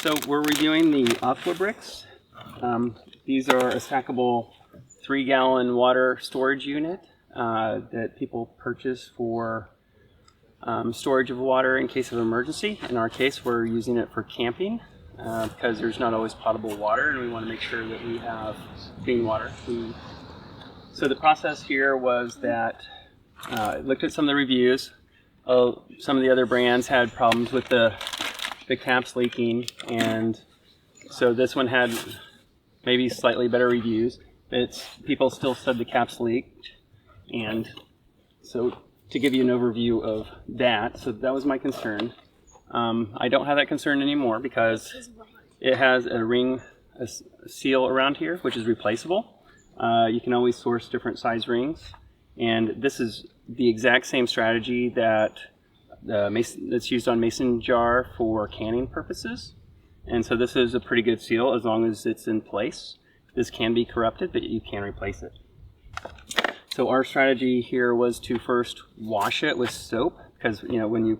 So we're reviewing the AquaBricks. These are a stackable 3-gallon water storage unit that people purchase for storage of water in case of emergency. In our case, we're using it for camping because there's not always potable water, and we want to make sure that we have clean water. So the process here was that I looked at some of the reviews. Some of the other brands had problems with the caps leaking, and so this one had maybe slightly better reviews. People still said the caps leaked, and so to give you an overview of that, so that was my concern. I don't have that concern anymore because it has a seal around here, which is replaceable. You can always source different size rings, and this is the exact same strategy that's used on mason jar for canning purposes. And so this is a pretty good seal as long as it's in place. This can be corrupted, but you can replace it. So our strategy here was to first wash it with soap, because when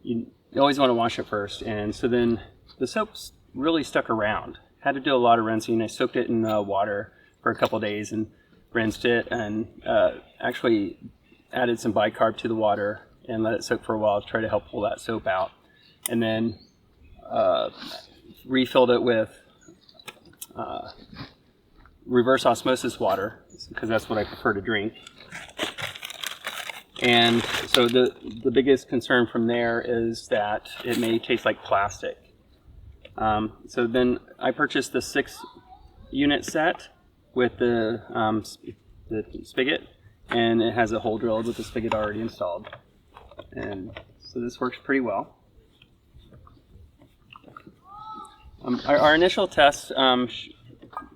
you always want to wash it first. And so then the soap really stuck around. Had to do a lot of rinsing. I soaked it in water for a couple days and rinsed it, and actually added some bicarb to the water and let it soak for a while to try to help pull that soap out. And then refilled it with reverse osmosis water, because that's what I prefer to drink. And so the biggest concern from there is that it may taste like plastic. So then I purchased the 6-unit set with the spigot, and it has a hole drilled with the spigot already installed. And so this works pretty well. Our initial tests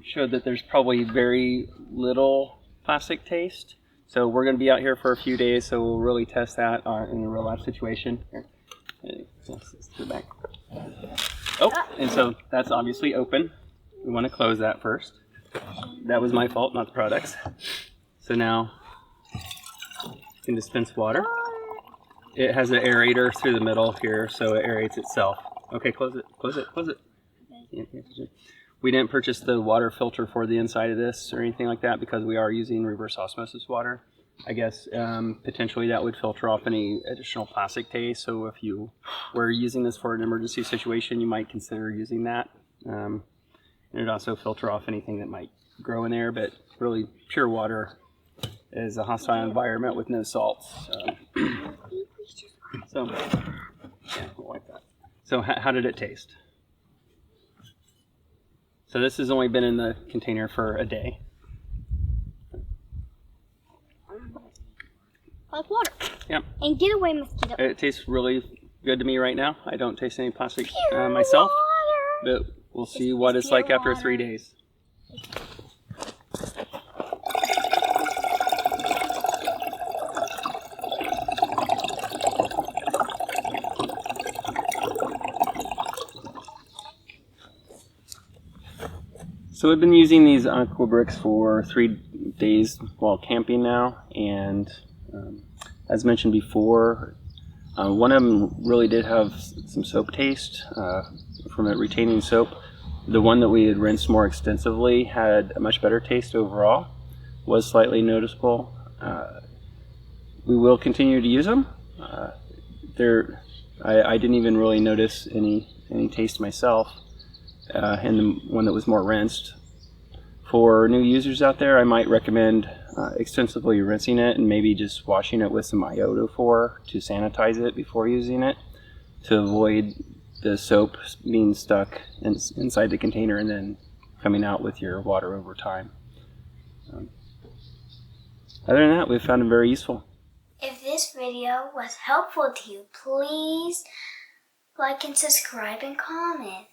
showed that there's probably very little plastic taste. So we're going to be out here for a few days, so we'll really test that in a real life situation. Here. Let's go back. Oh, and so that's obviously open. We want to close that first. That was my fault, not the product's. So now you can dispense water. It has an aerator through the middle here, so it aerates itself. Okay, close it, close it, close it. We didn't purchase the water filter for the inside of this or anything like that because we are using reverse osmosis water. I guess potentially that would filter off any additional plastic taste, so if you were using this for an emergency situation, you might consider using that. And it'd also filter off anything that might grow in there, but really pure water is a hostile environment with no salts. So yeah, we'll wipe that. So how did it taste? So this has only been in the container for a day. Like water. Yep. And get away, mosquito. It tastes really good to me right now. I don't taste any plastic myself, but we'll see what it's like after 3 days. So we've been using these AquaBricks for 3 days while camping now, and as mentioned before, one of them really did have some soap taste from it retaining soap. The one that we had rinsed more extensively had a much better taste overall, was slightly noticeable. We will continue to use them. I didn't even really notice any taste myself. And the one that was more rinsed. For new users out there, I might recommend extensively rinsing it and maybe just washing it with some iodophor to sanitize it before using it, to avoid the soap being stuck inside the container and then coming out with your water over time. Other than that, we've found them very useful. If this video was helpful to you, please like and subscribe and comment.